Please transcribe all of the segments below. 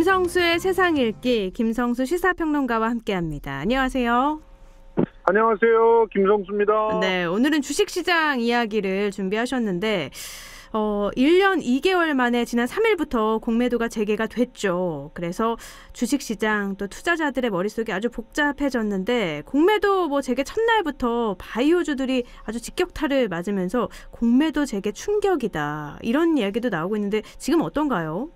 김성수의 세상 읽기, 김성수 시사평론가와 함께합니다. 안녕하세요. 안녕하세요. 김성수입니다. 네, 오늘은 주식시장 이야기를 준비하셨는데 1년 2개월 만에 지난 3일부터 공매도가 재개가 됐죠. 그래서 주식시장 또 투자자들의 머릿속이 아주 복잡해졌는데 공매도 재개 첫날부터 바이오주들이 아주 직격탄을 맞으면서 공매도 재개 충격이다. 이런 이야기도 나오고 있는데 지금 어떤가요?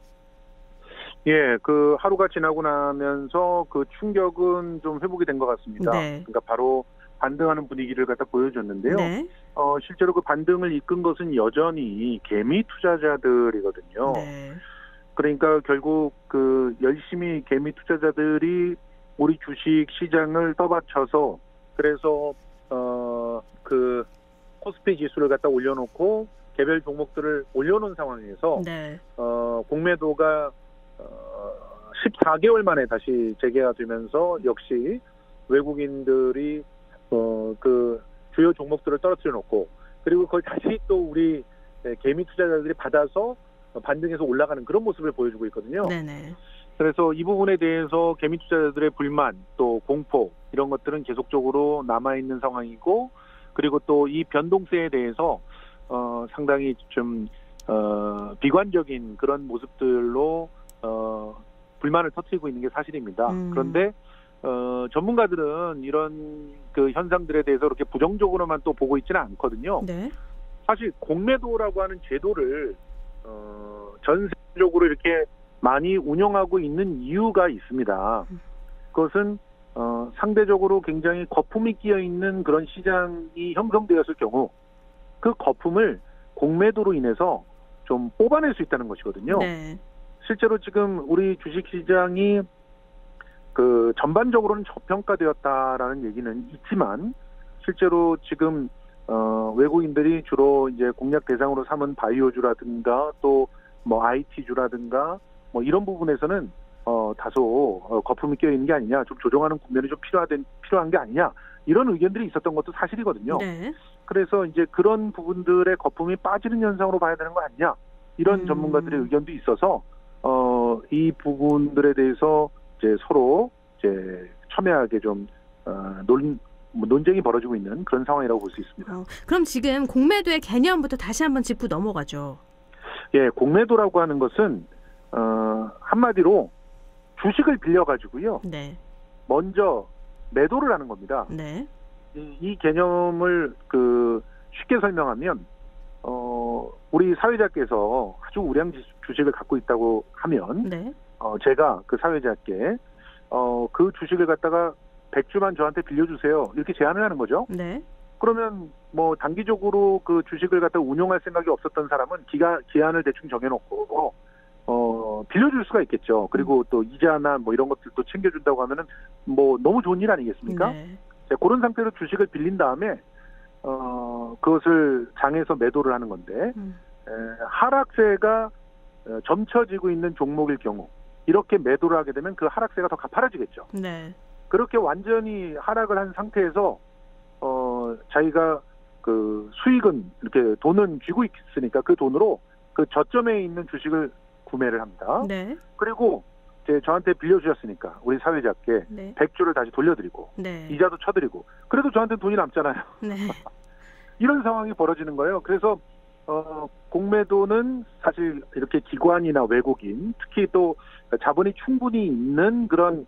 예, 하루가 지나고 나면서 그 충격은 좀 회복이 된 것 같습니다. 네. 그러니까 바로 반등하는 분위기를 갖다 보여줬는데요. 네. 실제로 그 반등을 이끈 것은 여전히 개미 투자자들이거든요. 네. 그러니까 결국 열심히 개미 투자자들이 우리 주식 시장을 떠받쳐서 그래서 코스피 지수를 갖다 올려놓고 개별 종목들을 올려놓은 상황에서 네. 공매도가 14개월 만에 다시 재개가 되면서 역시 외국인들이 주요 종목들을 떨어뜨려 놓고 그리고 그걸 다시 또 우리 개미 투자자들이 받아서 반등해서 올라가는 그런 모습을 보여주고 있거든요. 네네. 그래서 이 부분에 대해서 개미 투자자들의 불만 또 공포 이런 것들은 계속적으로 남아있는 상황이고 그리고 또 이 변동세에 대해서 상당히 좀 비관적인 그런 모습들로 불만을 터뜨리고 있는 게 사실입니다. 그런데 전문가들은 이런 현상들에 대해서 그렇게 부정적으로만 또 보고 있지는 않거든요. 네. 사실 공매도라고 하는 제도를 전 세계적으로 이렇게 많이 운영하고 있는 이유가 있습니다. 그것은 상대적으로 굉장히 거품이 끼어 있는 그런 시장이 형성되었을 경우 그 거품을 공매도로 인해서 좀 뽑아낼 수 있다는 것이거든요. 네. 실제로 지금 우리 주식시장이 전반적으로는 저평가되었다라는 얘기는 있지만 실제로 지금 외국인들이 주로 이제 공략 대상으로 삼은 바이오주라든가 또 IT주라든가 이런 부분에서는 다소 거품이 껴 있는 게 아니냐, 좀 조정하는 국면이 좀 필요한 게 아니냐 이런 의견들이 있었던 것도 사실이거든요. 네. 그래서 이제 그런 부분들의 거품이 빠지는 현상으로 봐야 되는 거 아니냐 이런 전문가들의 의견도 있어서 이 부분들에 대해서 이제 서로 이제 첨예하게 좀 논쟁이 벌어지고 있는 그런 상황이라고 볼 수 있습니다. 그럼 지금 공매도의 개념부터 다시 한번 짚고 넘어가죠. 예, 공매도라고 하는 것은 한마디로 주식을 빌려가지고요. 네. 먼저 매도를 하는 겁니다. 네. 이 개념을 쉽게 설명하면 우리 사회자께서 아주 우량 주식을 갖고 있다고 하면 네. 제가 그 사회자께 그 주식을 갖다가 100주만 저한테 빌려주세요 이렇게 제안을 하는 거죠. 네. 그러면 단기적으로 그 주식을 갖다가 운용할 생각이 없었던 사람은 기한을 대충 정해놓고 빌려줄 수가 있겠죠. 그리고 또 이자나 이런 것들도 챙겨준다고 하면은 너무 좋은 일 아니겠습니까? 네. 그런 상태로 주식을 빌린 다음에 그것을 장에서 매도를 하는 건데 하락세가 점쳐지고 있는 종목일 경우 이렇게 매도를 하게 되면 그 하락세가 더 가파라지겠죠. 네. 그렇게 완전히 하락을 한 상태에서 자기가 수익은 이렇게 돈은 쥐고 있으니까 그 돈으로 그 저점에 있는 주식을 구매를 합니다. 네. 그리고 이제 저한테 빌려주셨으니까 우리 사회자께 네. 100주를 다시 돌려드리고 네. 이자도 쳐드리고 그래도 저한테는 돈이 남잖아요. 네. 이런 상황이 벌어지는 거예요. 그래서 공매도는 사실 이렇게 기관이나 외국인 특히 또 자본이 충분히 있는 그런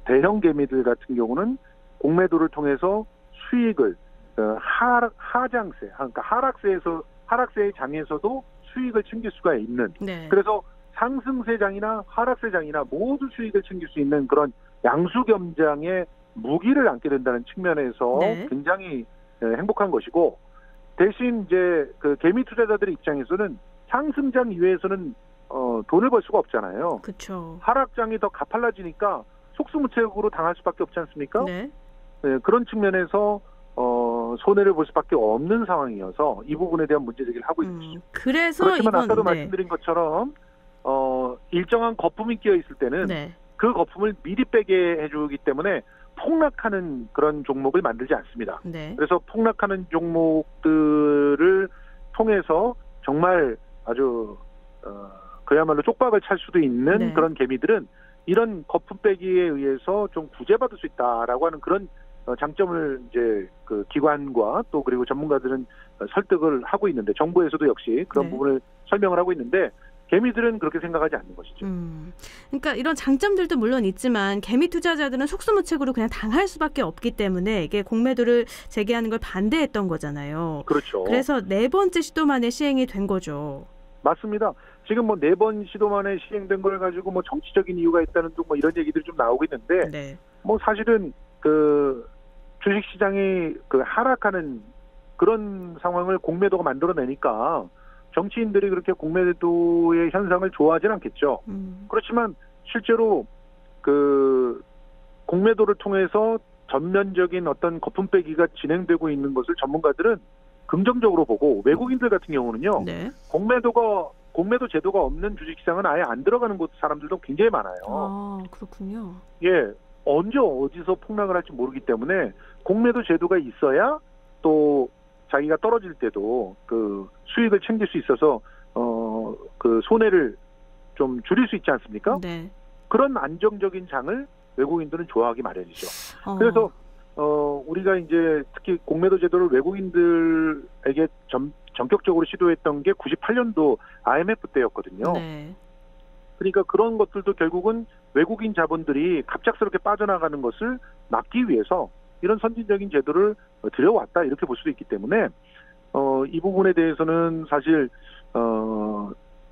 대형 개미들 같은 경우는 공매도를 통해서 수익을 하장세, 그러니까 하락세의 장에서도 수익을 챙길 수가 있는. 네. 그래서 상승세장이나 하락세장이나 모두 수익을 챙길 수 있는 그런 양수겸장의 무기를 안게 된다는 측면에서 네. 굉장히 행복한 것이고 대신 이제 개미 투자자들의 입장에서는 상승장 이외에서는 돈을 벌 수가 없잖아요. 그렇죠. 하락장이 더 가팔라지니까 속수무책으로 당할 수밖에 없지 않습니까? 네. 네, 그런 측면에서 손해를 볼 수밖에 없는 상황이어서 이 부분에 대한 문제 제기를 하고 있습니다. 그렇지만 아까도 말씀드린 것처럼 일정한 거품이 끼어 있을 때는 네. 그 거품을 미리 빼게 해주기 때문에 폭락하는 그런 종목을 만들지 않습니다. 네. 그래서 폭락하는 종목들을 통해서 정말 아주 그야말로 쪽박을 찰 수도 있는 네. 그런 개미들은 이런 거품 빼기에 의해서 좀 구제받을 수 있다라고 하는 그런 장점을 이제 그 기관과 또 그리고 전문가들은 설득을 하고 있는데 정부에서도 역시 그런 네. 부분을 설명을 하고 있는데 개미들은 그렇게 생각하지 않는 것이죠. 그러니까 이런 장점들도 물론 있지만 개미 투자자들은 속수무책으로 그냥 당할 수밖에 없기 때문에 이게 공매도를 재개하는 걸 반대했던 거잖아요. 그렇죠. 그래서 네 번째 시도 만에 시행이 된 거죠. 맞습니다. 지금 뭐 4번 시도 만에 시행된 걸 가지고 뭐 정치적인 이유가 있다는 등 뭐 이런 얘기들이 좀 나오고 있는데 네. 뭐 사실은 그 주식 시장이 그 하락하는 그런 상황을 공매도가 만들어내니까 정치인들이 그렇게 공매도의 현상을 좋아하지는 않겠죠. 그렇지만 실제로 그 공매도를 통해서 전면적인 어떤 거품 빼기가 진행되고 있는 것을 전문가들은 긍정적으로 보고 외국인들 같은 경우는요. 네. 공매도 제도가 없는 주식시장은 아예 안 들어가는 곳 사람들도 굉장히 많아요. 아, 그렇군요. 예, 언제 어디서 폭락을 할지 모르기 때문에 공매도 제도가 있어야 또 자기가 떨어질 때도 그 수익을 챙길 수 있어서 그 손해를 좀 줄일 수 있지 않습니까? 네. 그런 안정적인 장을 외국인들은 좋아하기 마련이죠. 그래서 우리가 이제 특히 공매도 제도를 외국인들에게 전격적으로 시도했던 게 98년도 IMF 때였거든요. 네. 그러니까 그런 것들도 결국은 외국인 자본들이 갑작스럽게 빠져나가는 것을 막기 위해서 이런 선진적인 제도를 들여왔다 이렇게 볼 수도 있기 때문에 이 부분에 대해서는 사실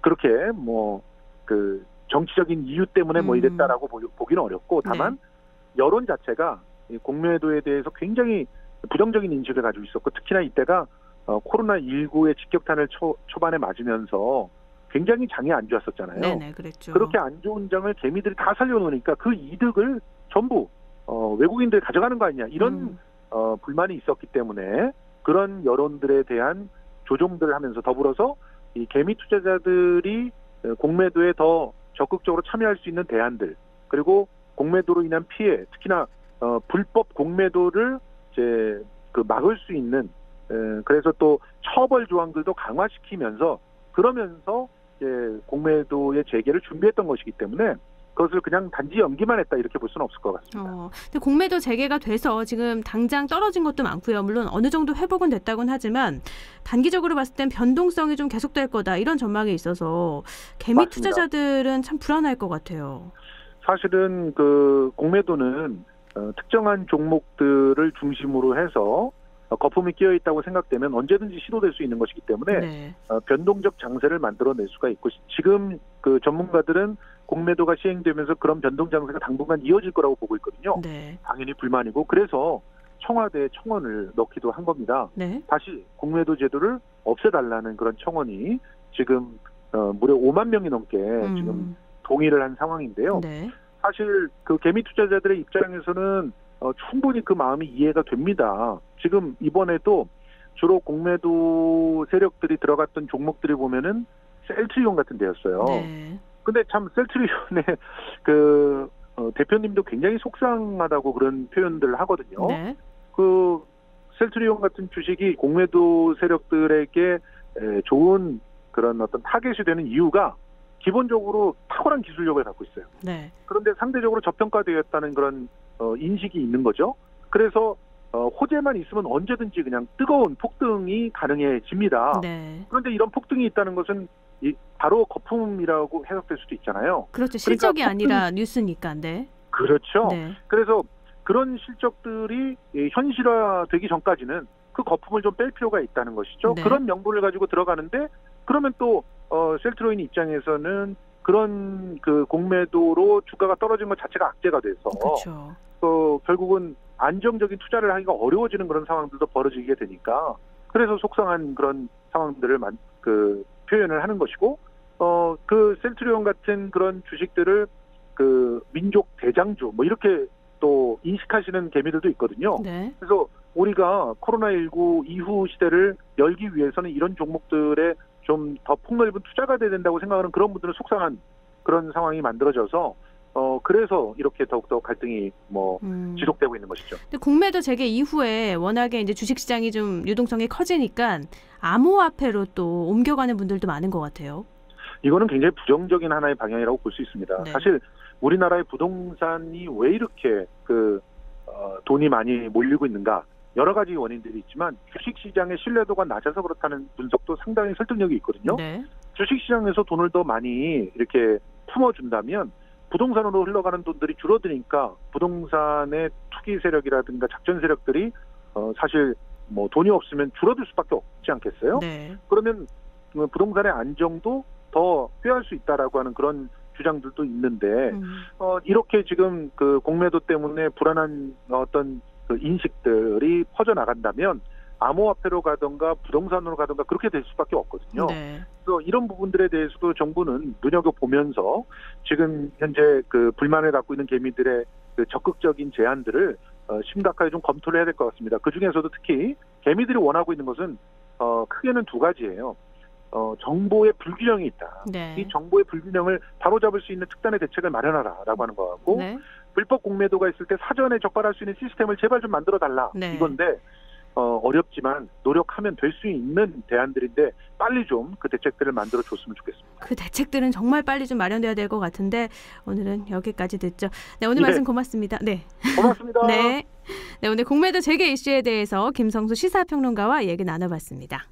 그렇게 뭐 그 정치적인 이유 때문에 뭐 이랬다라고 보기는 어렵고 다만 여론 자체가 이 공매도에 대해서 굉장히 부정적인 인식을 가지고 있었고 특히나 이때가 코로나19의 직격탄을 초반에 맞으면서 굉장히 장이 안 좋았었잖아요. 네네, 그랬죠. 그렇게 안 좋은 장을 개미들이 다 살려놓으니까 그 이득을 전부 외국인들이 가져가는 거 아니냐 이런 불만이 있었기 때문에 그런 여론들에 대한 조정들을 하면서 더불어서 이 개미 투자자들이 공매도에 더 적극적으로 참여할 수 있는 대안들 그리고 공매도로 인한 피해 특히나 불법 공매도를 이제 그 막을 수 있는 그래서 또 처벌 조항들도 강화시키면서 그러면서 공매도의 재개를 준비했던 것이기 때문에 그것을 그냥 단지 연기만 했다 이렇게 볼 수는 없을 것 같습니다. 근데 공매도 재개가 돼서 지금 당장 떨어진 것도 많고요. 물론 어느 정도 회복은 됐다고는 하지만 단기적으로 봤을 땐 변동성이 좀 계속될 거다 이런 전망이 있어서 개미 맞습니다. 투자자들은 참 불안할 것 같아요. 사실은 그 공매도는 특정한 종목들을 중심으로 해서 거품이 끼어 있다고 생각되면 언제든지 시도될 수 있는 것이기 때문에 네. 변동적 장세를 만들어낼 수가 있고 지금 그 전문가들은 공매도가 시행되면서 그런 변동 장세가 당분간 이어질 거라고 보고 있거든요. 네. 당연히 불만이고 그래서 청와대에 청원을 넣기도 한 겁니다. 네. 다시 공매도 제도를 없애달라는 그런 청원이 지금 무려 5만 명이 넘게 지금 동의를 한 상황인데요. 네. 사실 그 개미 투자자들의 입장에서는 충분히 그 마음이 이해가 됩니다. 지금 이번에도 주로 공매도 세력들이 들어갔던 종목들이 보면은 셀트리온 같은 데였어요. 네. 근데 참 셀트리온의 그 대표님도 굉장히 속상하다고 그런 표현들을 하거든요. 네. 그 셀트리온 같은 주식이 공매도 세력들에게 좋은 그런 어떤 타겟이 되는 이유가 기본적으로 탁월한 기술력을 갖고 있어요. 네. 그런데 상대적으로 저평가되었다는 그런 인식이 있는 거죠. 그래서 호재만 있으면 언제든지 그냥 뜨거운 폭등이 가능해집니다. 네. 그런데 이런 폭등이 있다는 것은 바로 거품이라고 해석될 수도 있잖아요. 그렇죠. 실적이 그러니까 아니라 뉴스니까. 네. 그렇죠. 네. 그래서 그런 실적들이 현실화되기 전까지는 그 거품을 좀 뺄 필요가 있다는 것이죠. 네. 그런 명분을 가지고 들어가는데 그러면 또 셀트로인 입장에서는 그런 그 공매도로 주가가 떨어진 것 자체가 악재가 돼서 그렇죠. 결국은 안정적인 투자를 하기가 어려워지는 그런 상황들도 벌어지게 되니까 그래서 속상한 그런 상황들을 표현을 하는 것이고 그 셀트리온 같은 그런 주식들을 그 민족 대장주 뭐 이렇게 또 인식하시는 개미들도 있거든요. 네. 그래서 우리가 코로나19 이후 시대를 열기 위해서는 이런 종목들에 좀 더 폭넓은 투자가 돼야 된다고 생각하는 그런 분들은 속상한 그런 상황이 만들어져서 그래서 이렇게 더욱더 갈등이 지속되고 있는 것이죠. 근데 공매도 재개 이후에 워낙에 이제 주식시장이 좀 유동성이 커지니까 암호화폐로 또 옮겨가는 분들도 많은 것 같아요. 이거는 굉장히 부정적인 하나의 방향이라고 볼 수 있습니다. 네. 사실 우리나라의 부동산이 왜 이렇게 돈이 많이 몰리고 있는가? 여러 가지 원인들이 있지만 주식시장의 신뢰도가 낮아서 그렇다는 분석도 상당히 설득력이 있거든요. 네. 주식시장에서 돈을 더 많이 이렇게 품어준다면 부동산으로 흘러가는 돈들이 줄어드니까 부동산의 투기 세력이라든가 작전 세력들이 사실 뭐 돈이 없으면 줄어들 수밖에 없지 않겠어요? 네. 그러면 부동산의 안정도 더 꾀할 수 있다라고 하는 그런 주장들도 있는데 이렇게 지금 그 공매도 때문에 불안한 어떤 그 인식들이 퍼져 나간다면 암호화폐로 가던가 부동산으로 가던가 그렇게 될 수밖에 없거든요. 네. 그래서 이런 부분들에 대해서도 정부는 눈여겨보면서 지금 현재 그 불만을 갖고 있는 개미들의 그 적극적인 제안들을 심각하게 좀 검토를 해야 될 것 같습니다. 그 중에서도 특히 개미들이 원하고 있는 것은 크게는 두 가지예요. 정보의 불균형이 있다. 네. 이 정보의 불균형을 바로잡을 수 있는 특단의 대책을 마련하라라고 하는 것 같고 네. 불법 공매도가 있을 때 사전에 적발할 수 있는 시스템을 제발 좀 만들어달라. 네. 이건데 어렵지만 노력하면 될 수 있는 대안들인데 빨리 좀 그 대책들을 만들어 줬으면 좋겠습니다. 그 대책들은 정말 빨리 좀 마련돼야 될 것 같은데 오늘은 여기까지 듣죠. 네, 오늘 네. 말씀 고맙습니다. 네. 고맙습니다. 네. 네, 오늘 공매도 재개 이슈에 대해서 김성수 시사평론가와 얘기 나눠봤습니다.